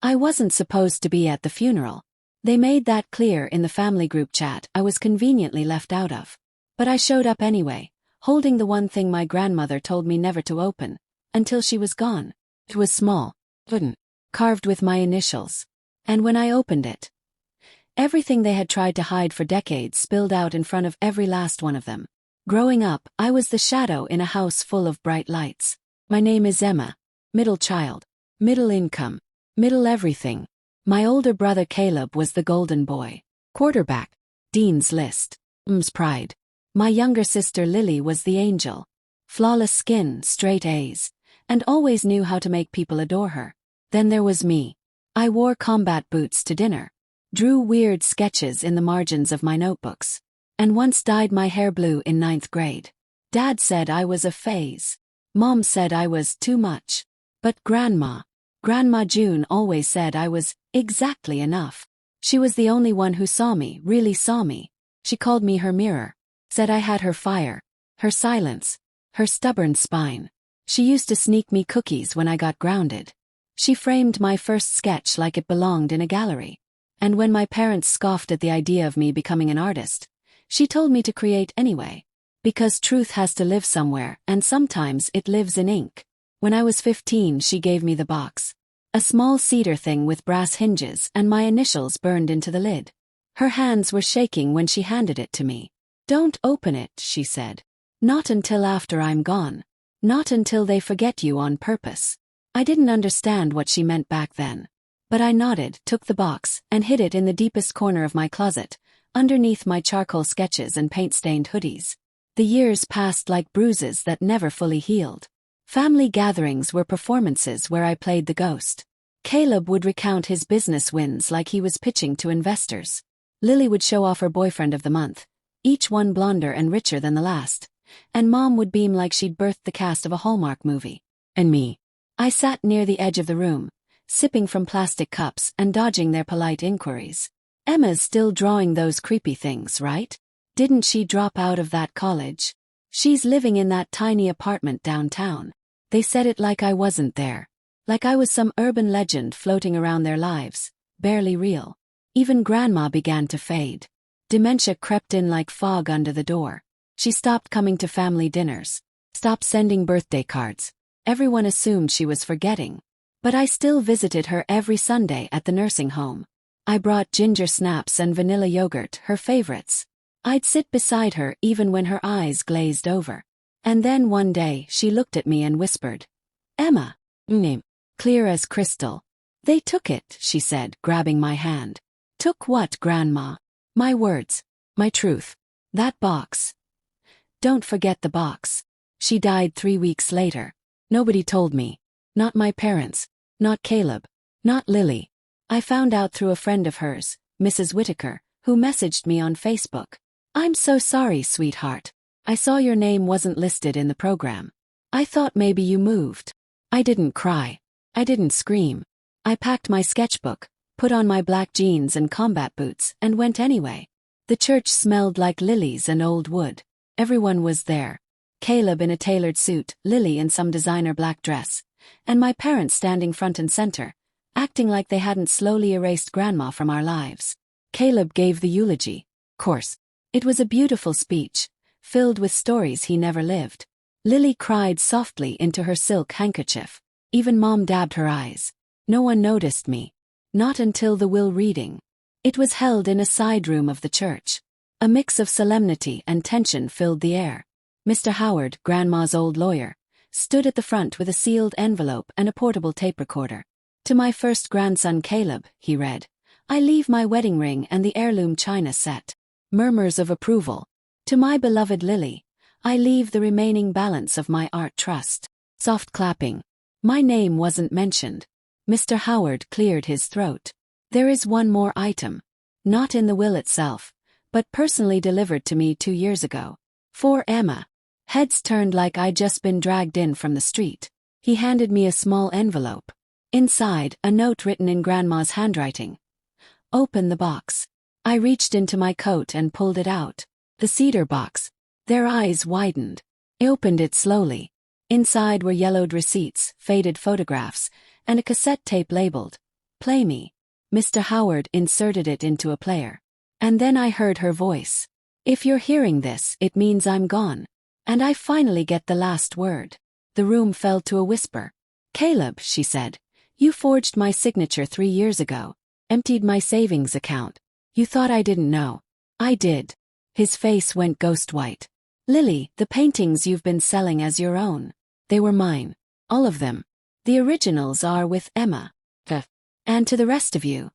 I wasn't supposed to be at the funeral. They made that clear in the family group chat I was conveniently left out of. But I showed up anyway, holding the one thing my grandmother told me never to open, until she was gone. It was small, wooden, carved with my initials. And when I opened it, everything they had tried to hide for decades spilled out in front of every last one of them. Growing up, I was the shadow in a house full of bright lights. My name is Emma. Middle child. Middle income. Middle everything. My older brother Caleb was the golden boy. Quarterback. Dean's List. Pride. My younger sister Lily was the angel. Flawless skin, straight A's, and always knew how to make people adore her. Then there was me. I wore combat boots to dinner, drew weird sketches in the margins of my notebooks, and once dyed my hair blue in 9th grade. Dad said I was a phase. Mom said I was too much. But Grandma June always said I was exactly enough. She was the only one who saw me, really saw me. She called me her mirror, said I had her fire, her silence, her stubborn spine. She used to sneak me cookies when I got grounded. She framed my first sketch like it belonged in a gallery. And when my parents scoffed at the idea of me becoming an artist, she told me to create anyway. Because truth has to live somewhere, and sometimes it lives in ink. When I was 15, she gave me the box. A small cedar thing with brass hinges and my initials burned into the lid. Her hands were shaking when she handed it to me. "Don't open it," she said. "Not until after I'm gone. Not until they forget you on purpose." I didn't understand what she meant back then. But I nodded, took the box, and hid it in the deepest corner of my closet, underneath my charcoal sketches and paint-stained hoodies. The years passed like bruises that never fully healed. Family gatherings were performances where I played the ghost. Caleb would recount his business wins like he was pitching to investors. Lily would show off her boyfriend of the month, each one blonder and richer than the last. And Mom would beam like she'd birthed the cast of a Hallmark movie. And me. I sat near the edge of the room, sipping from plastic cups and dodging their polite inquiries. "Emma's still drawing those creepy things, right? Didn't she drop out of that college? She's living in that tiny apartment downtown." They said it like I wasn't there. Like I was some urban legend floating around their lives, barely real. Even Grandma began to fade. Dementia crept in like fog under the door. She stopped coming to family dinners, stopped sending birthday cards. Everyone assumed she was forgetting. But I still visited her every Sunday at the nursing home. I brought ginger snaps and vanilla yogurt, her favorites. I'd sit beside her even when her eyes glazed over. And then one day she looked at me and whispered, "Emma." Name. Clear as crystal. "They took it," she said, grabbing my hand. "Took what, Grandma?" "My words. My truth. That box. Don't forget the box." She died 3 weeks later. Nobody told me. Not my parents. Not Caleb. Not Lily. I found out through a friend of hers, Mrs. Whitaker, who messaged me on Facebook. "I'm so sorry, sweetheart. I saw your name wasn't listed in the program. I thought maybe you moved." I didn't cry. I didn't scream. I packed my sketchbook, put on my black jeans and combat boots, and went anyway. The church smelled like lilies and old wood. Everyone was there. Caleb in a tailored suit, Lily in some designer black dress, and my parents standing front and center, acting like they hadn't slowly erased Grandma from our lives. Caleb gave the eulogy. Course. It was a beautiful speech, filled with stories he never lived. Lily cried softly into her silk handkerchief. Even Mom dabbed her eyes. No one noticed me. Not until the will reading. It was held in a side room of the church. A mix of solemnity and tension filled the air. Mr. Howard, Grandma's old lawyer, stood at the front with a sealed envelope and a portable tape recorder. "To my first grandson Caleb," he read, "I leave my wedding ring and the heirloom china set." Murmurs of approval. "To my beloved Lily, I leave the remaining balance of my art trust." Soft clapping. My name wasn't mentioned. Mr. Howard cleared his throat. "There is one more item. Not in the will itself, but personally delivered to me 2 years ago. For Emma." Heads turned like I'd just been dragged in from the street. He handed me a small envelope. Inside, a note written in Grandma's handwriting. "Open the box." I reached into my coat and pulled it out. The cedar box. Their eyes widened. I opened it slowly. Inside were yellowed receipts, faded photographs, and a cassette tape labeled Play me. Mr. Howard inserted it into a player. And then I heard her voice. If you're hearing this, it means I'm gone. And I finally get the last word. The room fell to a whisper. Caleb, she said. You forged my signature 3 years ago. Emptied my savings account. You thought I didn't know. I did. His face went ghost white. Lily, the paintings you've been selling as your own. They were mine. All of them. The originals are with Emma. And to the rest of you.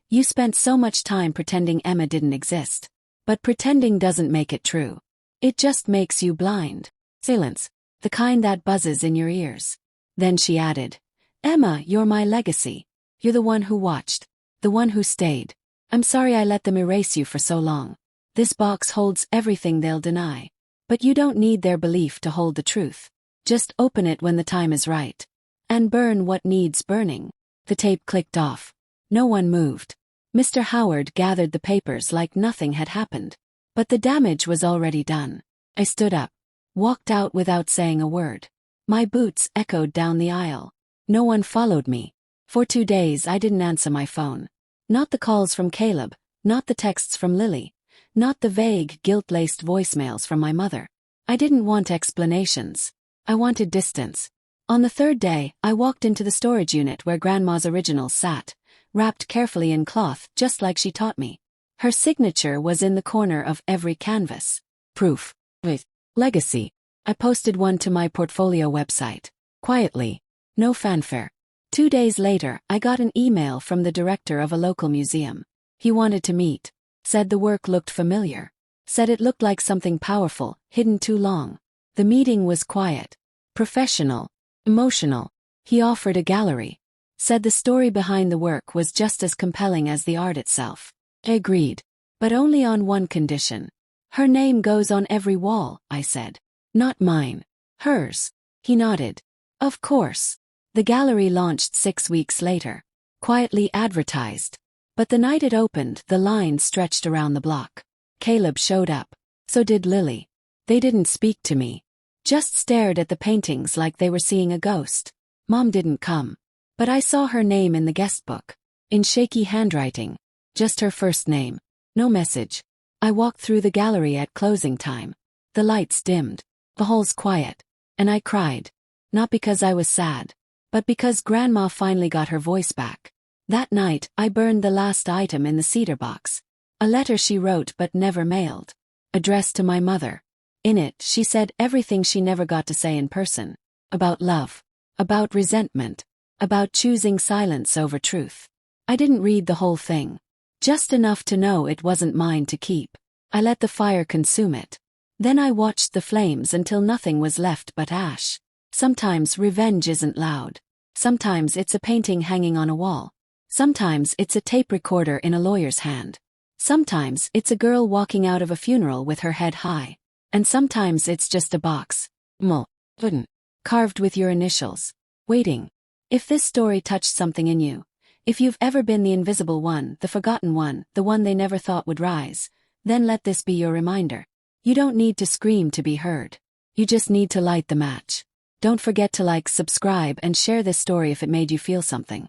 You spent so much time pretending Emma didn't exist. But pretending doesn't make it true. It just makes you blind. Silence. The kind that buzzes in your ears. Then she added, Emma, you're my legacy. You're the one who watched. The one who stayed. I'm sorry I let them erase you for so long. This box holds everything they'll deny. But you don't need their belief to hold the truth. Just open it when the time is right. And burn what needs burning. The tape clicked off. No one moved. Mr. Howard gathered the papers like nothing had happened. But the damage was already done. I stood up. Walked out without saying a word. My boots echoed down the aisle. No one followed me. For 2 days I didn't answer my phone. Not the calls from Caleb, not the texts from Lily, not the vague, guilt-laced voicemails from my mother. I didn't want explanations. I wanted distance. On the 3rd day, I walked into the storage unit where Grandma's originals sat, wrapped carefully in cloth just like she taught me. Her signature was in the corner of every canvas. Proof. With legacy. I posted one to my portfolio website. Quietly. No fanfare. 2 days later, I got an email from the director of a local museum. He wanted to meet. Said the work looked familiar. Said it looked like something powerful, hidden too long. The meeting was quiet. Professional. Emotional. He offered a gallery. Said the story behind the work was just as compelling as the art itself. I agreed. But only on one condition. Her name goes on every wall, I said. Not mine. Hers. He nodded. Of course. The gallery launched 6 weeks later. Quietly advertised. But the night it opened, the line stretched around the block. Caleb showed up. So did Lily. They didn't speak to me. Just stared at the paintings like they were seeing a ghost. Mom didn't come. But I saw her name in the guest book. In shaky handwriting. Just her first name. No message. I walked through the gallery at closing time. The lights dimmed. The hall's quiet. And I cried. Not because I was sad. But because Grandma finally got her voice back. That night, I burned the last item in the cedar box. A letter she wrote but never mailed. Addressed to my mother. In it, she said everything she never got to say in person. About love. About resentment. About choosing silence over truth. I didn't read the whole thing. Just enough to know it wasn't mine to keep. I let the fire consume it. Then I watched the flames until nothing was left but ash. Sometimes revenge isn't loud. Sometimes it's a painting hanging on a wall. Sometimes it's a tape recorder in a lawyer's hand. Sometimes it's a girl walking out of a funeral with her head high. And sometimes it's just a box. Carved with your initials. Waiting. If this story touched something in you, if you've ever been the invisible one, the forgotten one, the one they never thought would rise, then let this be your reminder. You don't need to scream to be heard. You just need to light the match. Don't forget to like, subscribe, and share this story if it made you feel something.